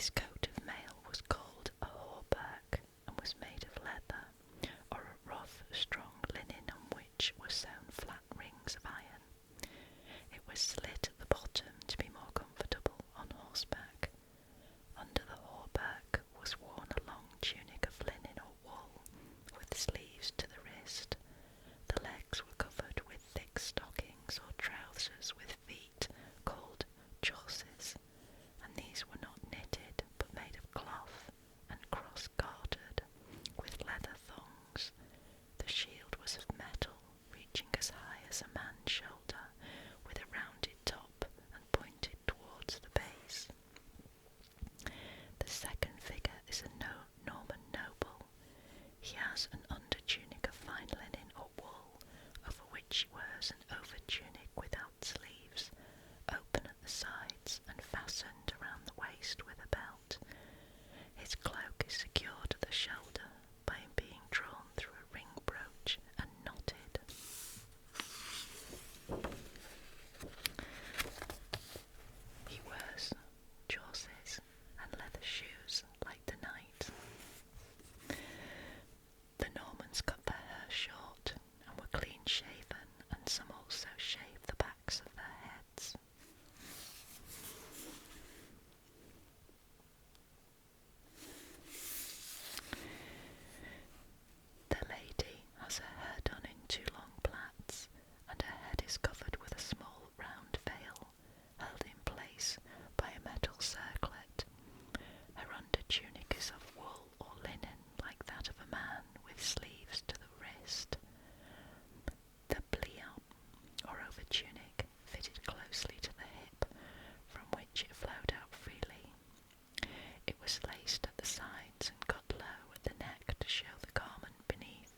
His coat of mail was called a hauberk and was made of leather, or a rough, strong linen on which were sewn flat rings of iron. It was slit at the bottom to be more comfortable on horseback. Under the hauberk was worn a long tunic of linen or wool, with sleeves to the wrist. The legs were covered with thick stockings or trousers with feet called chausses, and these were not knitted but made of cloth and cross-gartered with leather thongs. The shield was of metal, reaching as high as a man's shoulder, with a rounded top and pointed towards the base. The second figure is a Norman noble. He has an under-tunic of fine linen or wool, over which he wears an over-tunic without sleeves, open at the sides and fastened around the waist with a belt. His cloak is secured at the shoulder by being drawn through a ring brooch and knotted. He wears chausses and leather shoes like the knight. The Normans cut their hair short and were clean-shaven, and some also shaved the backs of their heads. The lady has her hair done in 2 long plaits, and her head is covered with a small round veil, held in place by a metal circlet. Her under-tunic is of wool or linen like that of a man, with sleeves to the wrist. The pliant, or over-tunic, fitted closely to the hip, from which it flowed out freely. It was laced at the sides and cut low at the neck to show the garment beneath.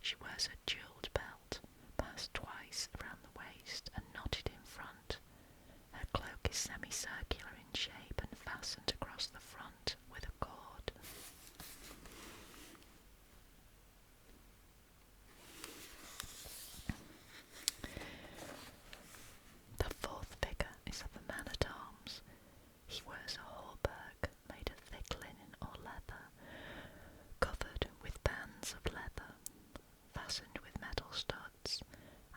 She wears a jewelled belt, passed twice around the waist and knotted in front. Her cloak is semicircular in shape and fastened across the front with a cord. The fourth figure is of a man-at-arms. He wears a hauberk made of thick linen or leather, covered with bands of leather, fastened with metal studs,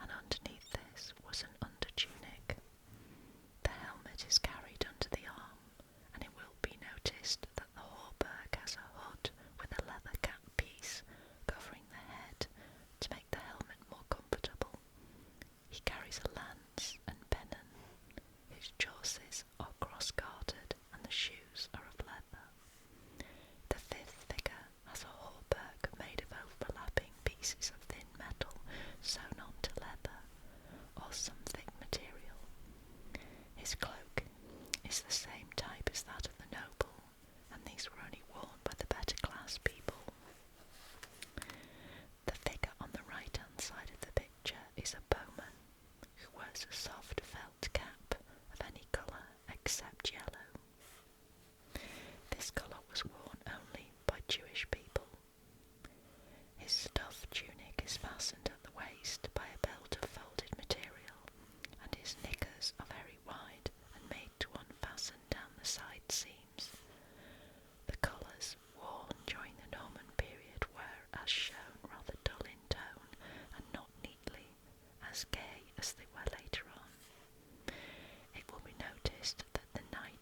and underneath this was an under-tunic. The helmet is carried under the arm, and it will be noticed that the hauberk has a hood with a leather cap piece covering the head to make the helmet more comfortable. He carries a lance and pennon. His chausses are cross-gartered, and the shoes are of leather. The fifth figure has a hauberk made of overlapping pieces of thin metal sewn onto leather, or some thick material. His cloak is the same type as that of the noble, and these were only worn by the better class people. The figure on the right-hand side of the picture is a bowman, who wears a soft felt cap of any colour except yellow. This colour was worn only by Jewish people. His stuff tunic is fastened at the waist by a belt of folded material, and his knickers are very wide and made to unfasten down the side seams. The colours worn during the Norman period were, as shown, rather dull in tone and not neatly as gay as they were later on. It will be noticed that the knight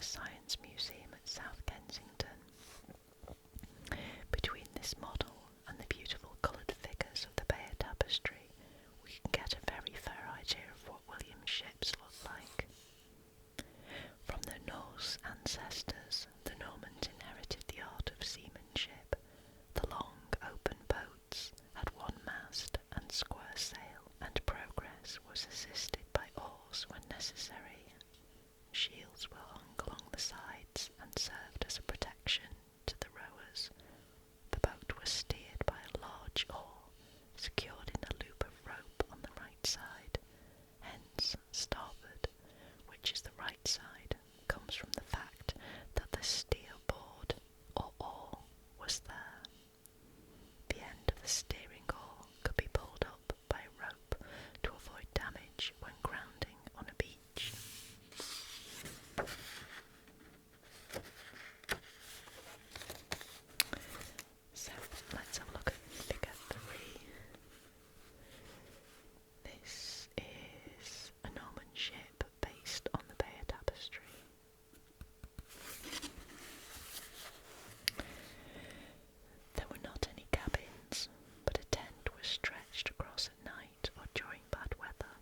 the Science Museum at South Kensington. Between this model and the beautiful coloured figures of the Bayeux tapestry, we can get a very fair idea of what William's ships looked like. From their Norse ancestors, the Normans inherited the art of seamanship. The long, open boats had one mast and square sail, and progress was assisted by oars when necessary. Shields were hung along the sides and served as a protection to the rowers. The boat was steered by a large oar, secured in a loop of rope on the right side. Hence, starboard, which is the right side, comes from the fact that the steerboard, or oar, was there. The end of the steering oar could be pulled up by a rope to avoid damage when grounding on a beach. So let's have a look at figure 3. This is a Norman ship based on the Bayeux tapestry. There were not any cabins, but a tent was stretched across at night or during bad weather.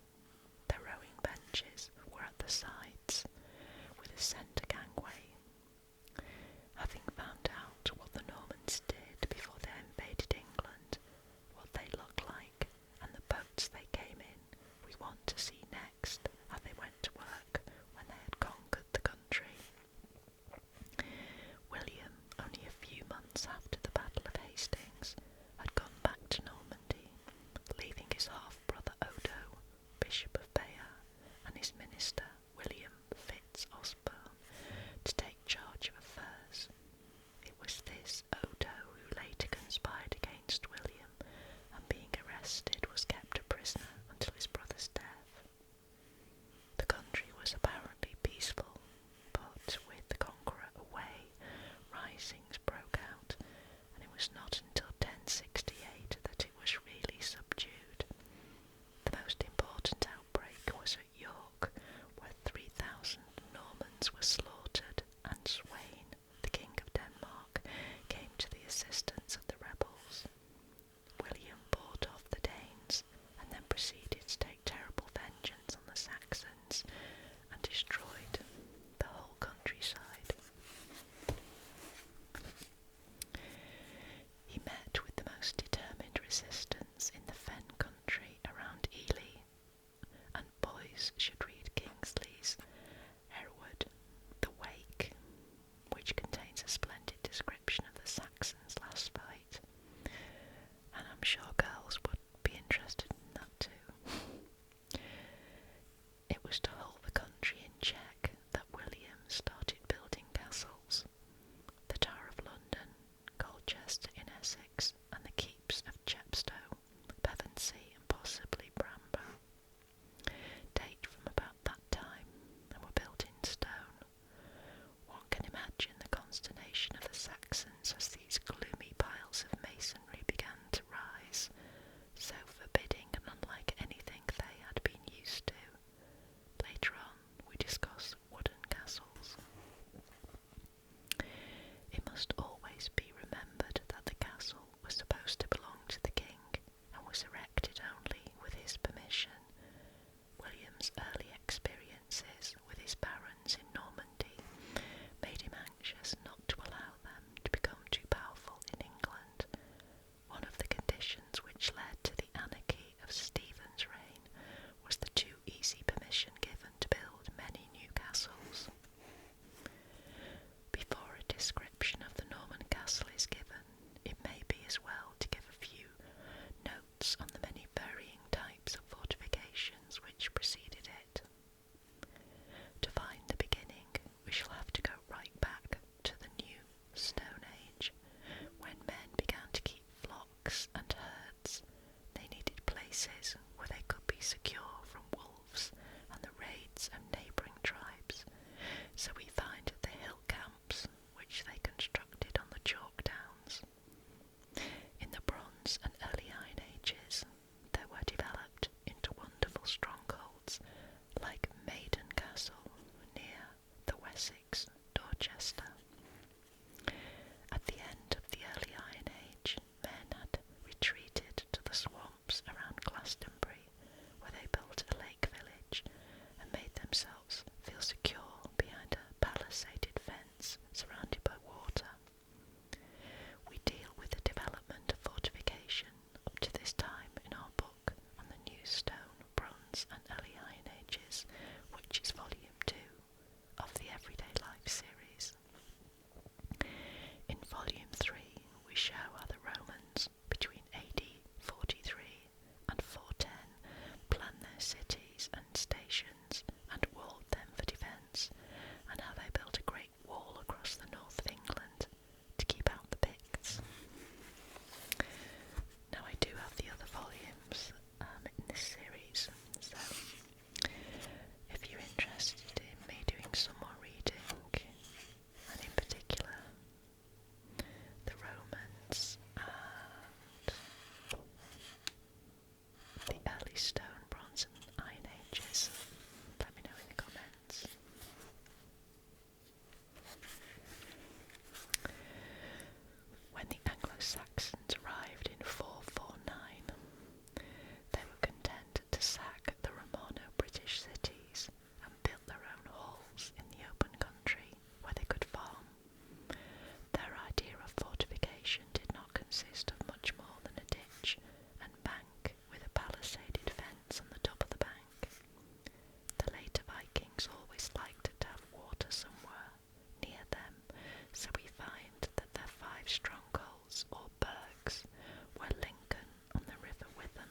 The rowing benches were at the sides, with a centre gangway. Having found out what the Normans did before they invaded England, what they looked like, and the boats they came in, we want to see next how they went to work when they had conquered the country. William, only a few months after the Battle of Hastings, had gone back to Normandy, leaving his half-brother Odo, Bishop of Bayeux, and his minister, William Fitz-Osborne, to take charge of affairs. It was this Odo who later conspired against William, and being arrested was kept a prisoner until his brother's death. The country was apparently peaceful, but with the conqueror away, risings broke out, and it was not until 1068 that it was really subdued. The most important outbreak was at York, where 3,000 Normans were slaughtered, and Sweyn, the King of Denmark, came to the assistance of the rebels. William bought off the Danes, and then proceeded to take terrible vengeance on the Saxons, and destroyed the whole countryside. He met with the most determined resistance in the fen country around Ely, and boys should read Kingsley's Hereward, The Wake, which contains a splendid description of the Saxons' last Saxons arrived in 449. They were content to sack the Romano-British cities and built their own halls in the open country where they could farm. Their idea of fortification did not consist of much more than a ditch and bank with a palisaded fence on the top of the bank. The later Vikings always liked to have water somewhere near them, so we find that their 5 strongholds or burghs were Lincoln on the River Witham,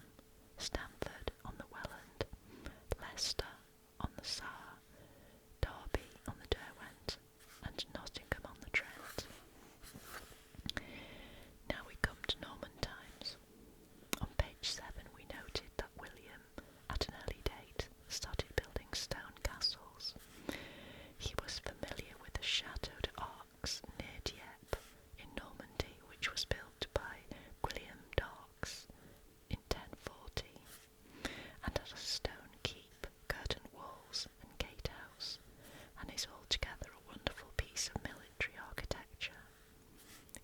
Stamford on the Welland, Leicester on the Saar, Derby on the Derwent, and Nottingham on the Trent. Now we come to Norman times. On page 7 we noted that William, at an early date, started building stone castles. He was familiar with the Château d'Arcs near Dieppe in Normandy, which was built by William d'Arcs in 1040, and had a stone keep, curtain walls and gatehouse, and is altogether a wonderful piece of military architecture.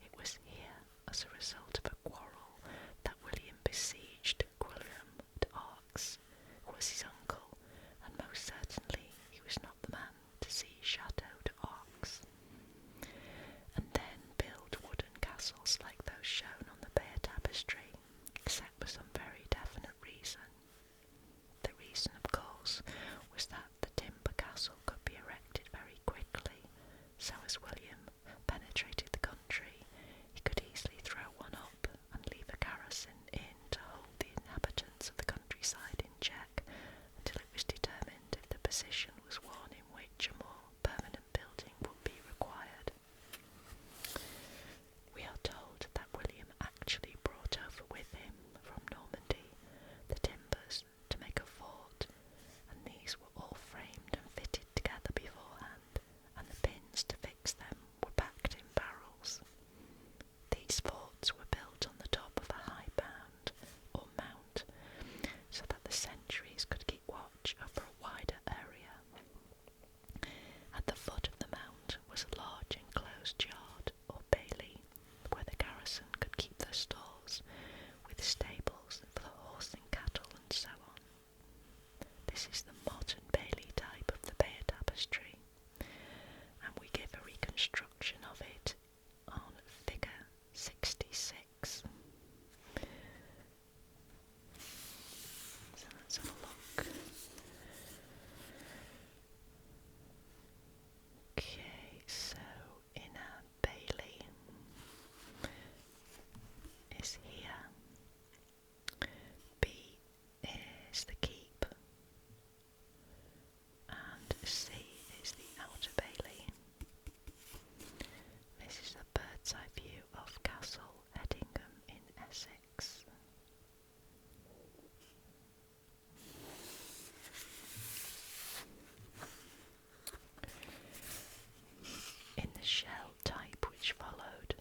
It was here, as a result of a quarrel, that William besieged Guillaume d'Arcs, who was his uncle, and most certainly he was not the man to see Château d'Arcs, and then build wooden castles like those shown on the Bayeux Tapestry, except for some very definite reason. The reason, of course, was that the timber castle could be erected very quickly, so as William penetrated the country, he could easily throw one up and leave a garrison in to hold the inhabitants of the countryside in check until it was determined if the position was one in which a more permanent building would be required. We are told that William actually brought over with him from Normandy the timbers to make a fort, and these were all framed and fitted together beforehand, and the pins to fix them were packed in barrels. These forts were built on the top of a high mound or mount, so that the sentries could keep watch over a wider area. At the foot of the mount was a large enclosed yard or bailey, where the garrison could keep their stores, with stables for the horse and cattle and so on. This is the modern bailey type of the Bayeux Tapestry, and we give a reconstruction of it on figure 66. So let's have a look. Okay, so Inner Bailey is here. B is the keep, and C is the outer bailey. This is a bird's eye view of Castle Hedingham in Essex. In the shell type which followed,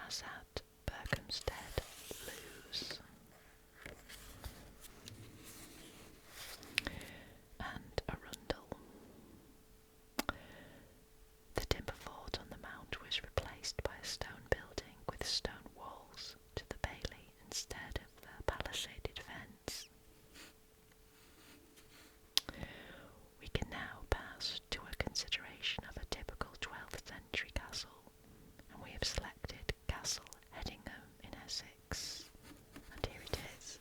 as at Berkhamsted, Lewes, and Arundel. The timber fort on the mount was replaced by a stone building with stone walls to the bailey instead of the palisaded fence. We can now pass to a consideration of a typical 12th century castle, and we have selected Castle Hedingham in Essex, and here it is.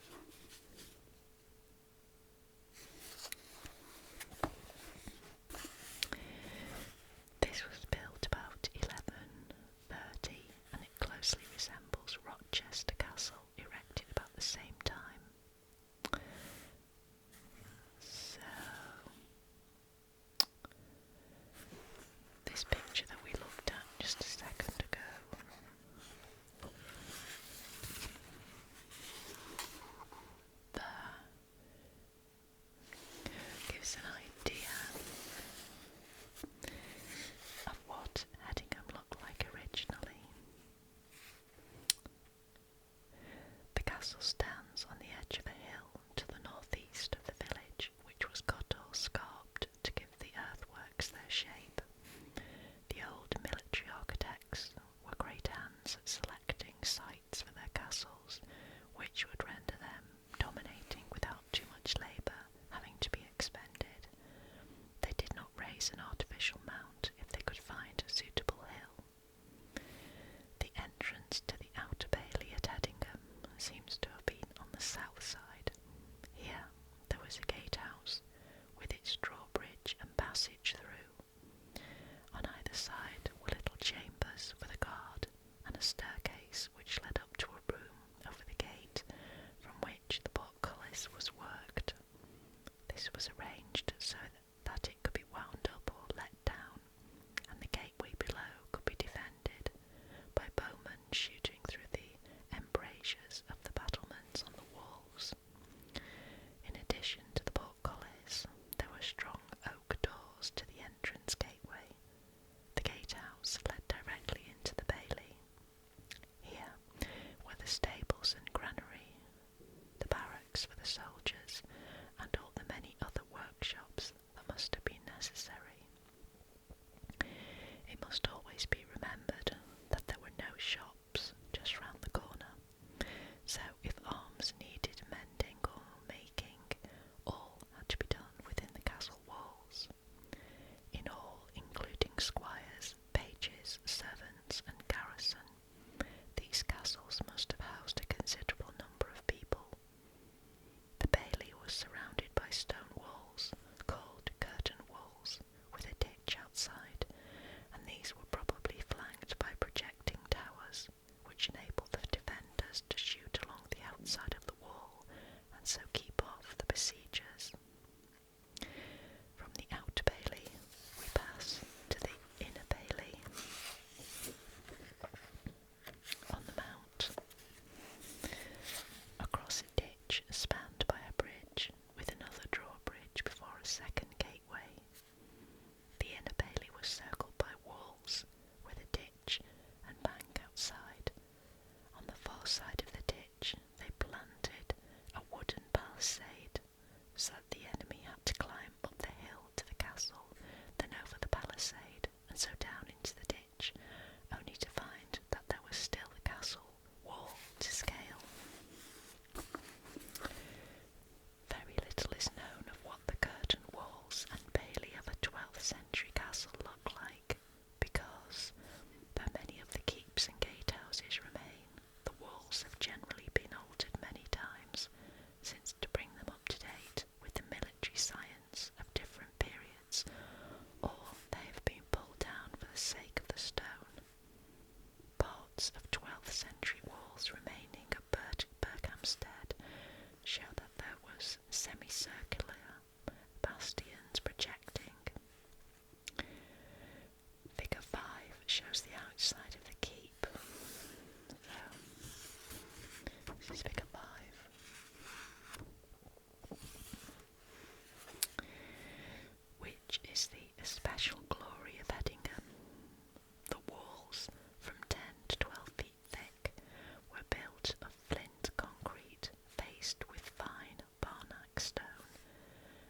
This was built about 1130, and it closely resembles Rochester Castle, erected about the same time. So, this picture that we looked at just a second ago there gives an idea of what Hedingham looked like originally. The castle stands on the edge of a hill to the northeast of the village, which was cut or scarped to give the earthworks their shape. The old military architects were great hands at selecting sites for century walls remaining at Berkhamsted show that there was semicircular bastions projecting. Figure 5 shows the outside of the keep. So, this is figure 5. Which is the especial glory of Hedingham. The walls, from 10 to 12 feet thick, were built of flint concrete faced with fine barnack stone,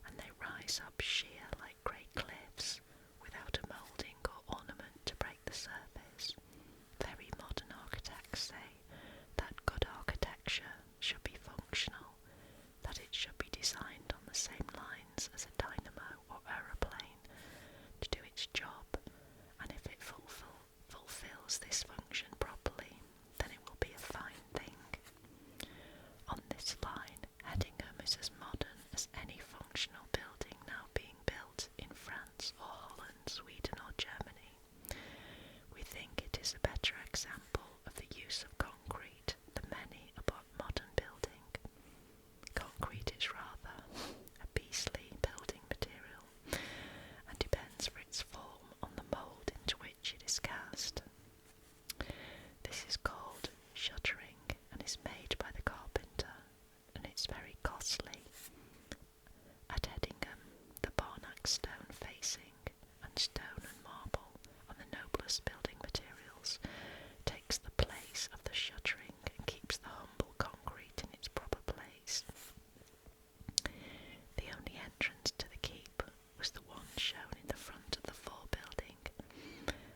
and they rise up sheer like grey cliffs, without a moulding or ornament to break the surface. Very modern architects say that good architecture should be functional, that it should be designed on the same lines as a dynamo or aeroplane to do its job, and if it fulfills this function properly, then it will be a fine thing. On this line, Hedingham is as modern as any functional building now being built in France or Holland, Sweden or Germany. We think it is a better example of the use of concrete than many a modern building. Concrete is rather a beastly building material, and depends for its form on the mould into which it is cast. This is called shuttering, and is made by the carpenter, and it's very costly. At Hedingham, the barnack stone facing, and stone and marble are the noblest building materials, takes the place of the shuttering and keeps the humble concrete in its proper place. The only entrance to the keep was the one shown in the front of the fore building,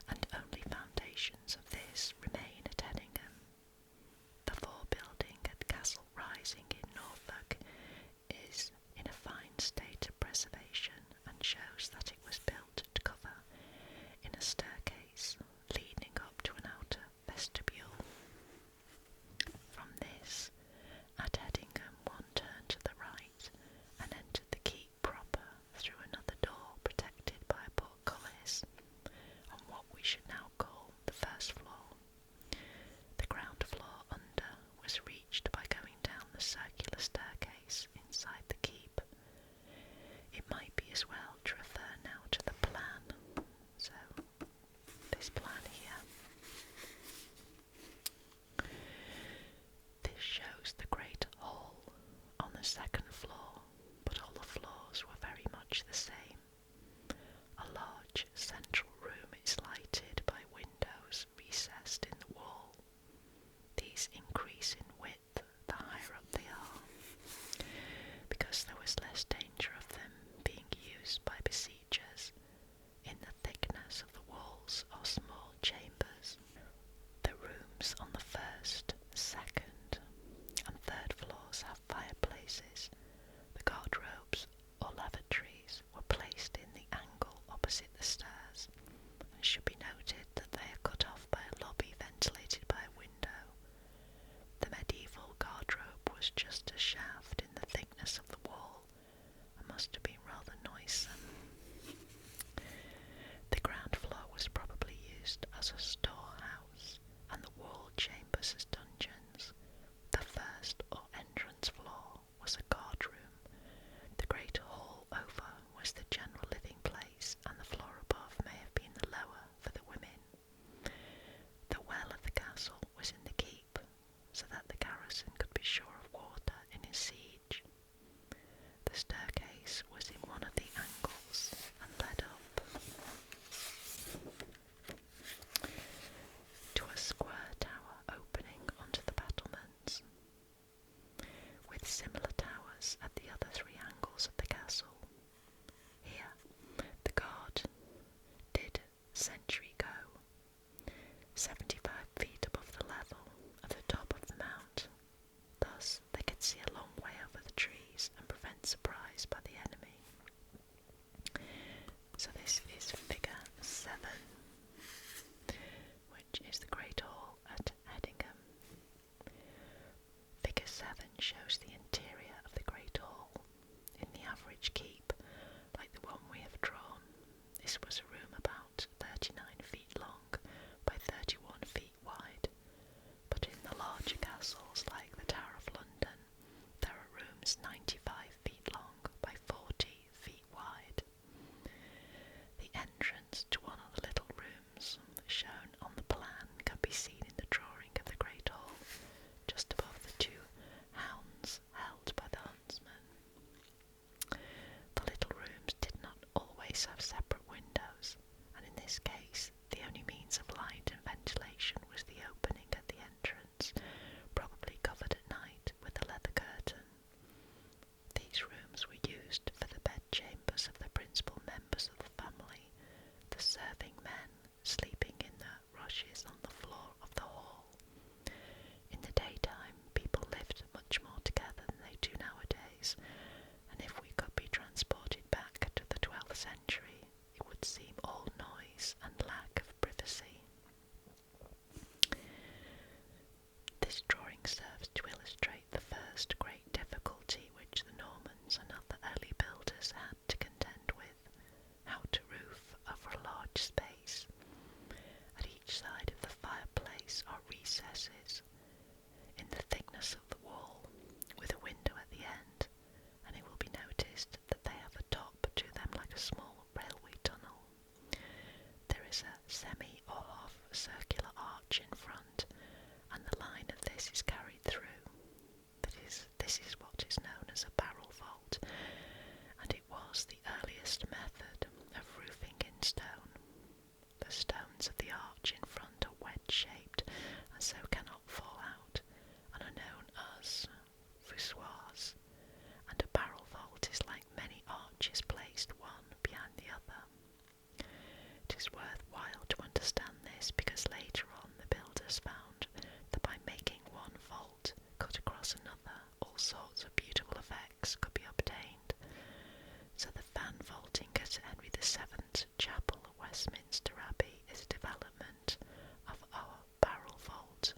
and only foundations of this remain at Hedingham. The fore building at Castle Rising in Norfolk is in a fine state of preservation, and shows that it was built to cover in a staircase arch in front, and the line of this is carried through. This is what is known as a barrel vault, and it was the earliest method of roofing in stone. The stones of the arch in front are wedge-shaped and so cannot fall out, and are known as voussoirs, and a barrel vault is like many arches placed one behind the other. It is worthwhile to understand this because later on the builders found that by making one vault cut across another, all sorts of beautiful effects could be obtained. So the fan vaulting at Henry VII's Chapel at Westminster Abbey is a development of our barrel vault.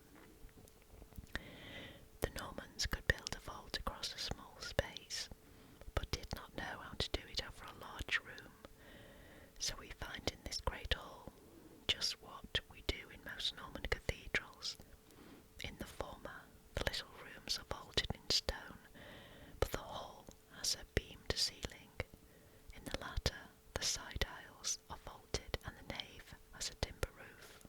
The Normans could build a vault across a small space, but did not know how to do it over a large room. So we find in this great hall just what we do in most Norman cathedrals. In the former, the little rooms are vaulted in stone, but the hall has a beamed ceiling. In the latter, the side aisles are vaulted and the nave has a timber roof.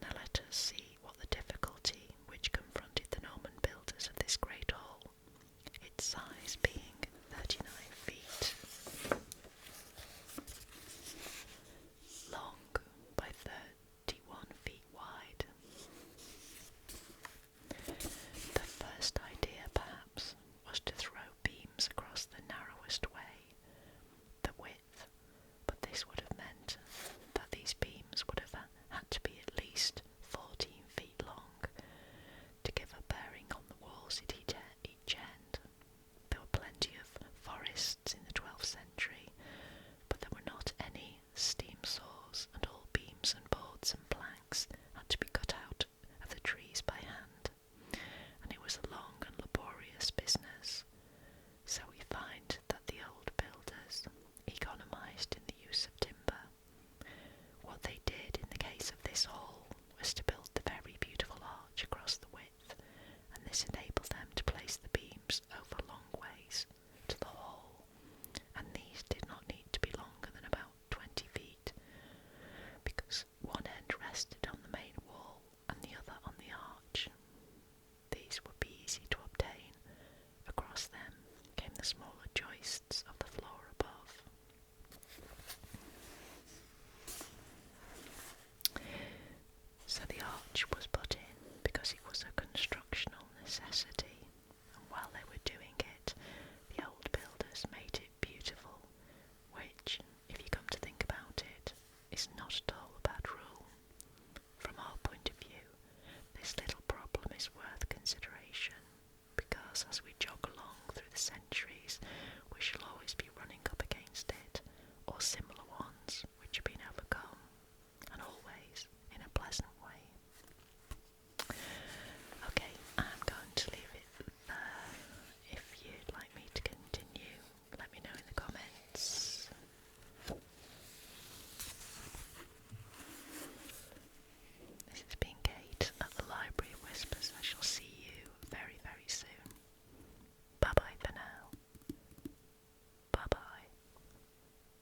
Now let us see what the difficulty which confronted the Norman builders of this great hall, its size being 39 feet long by 31 feet wide. The first idea, perhaps, was to throw beams across the narrowest way, the width, but this would have meant that these beams would have had to be at least 14 feet long to give a bearing on the walls at each end. There were plenty of forests in the 12th century, but there were not any steam saws, and all beams and boards and planks had to be cut out of the trees by hand, and it was a long and laborious business. So we find that the old builders economised in the use of timber. What they did in the case of this hall was to build the very beautiful arch across the width, and this enabled them to place the beams over long ways to the hall, and these did not need to be longer than about 20 feet, because one end rested on the main wall and the other on the arch. These would be easy to obtain. Across them came the smaller joists of the floor above. So the arch was put in because it was a constructional necessity.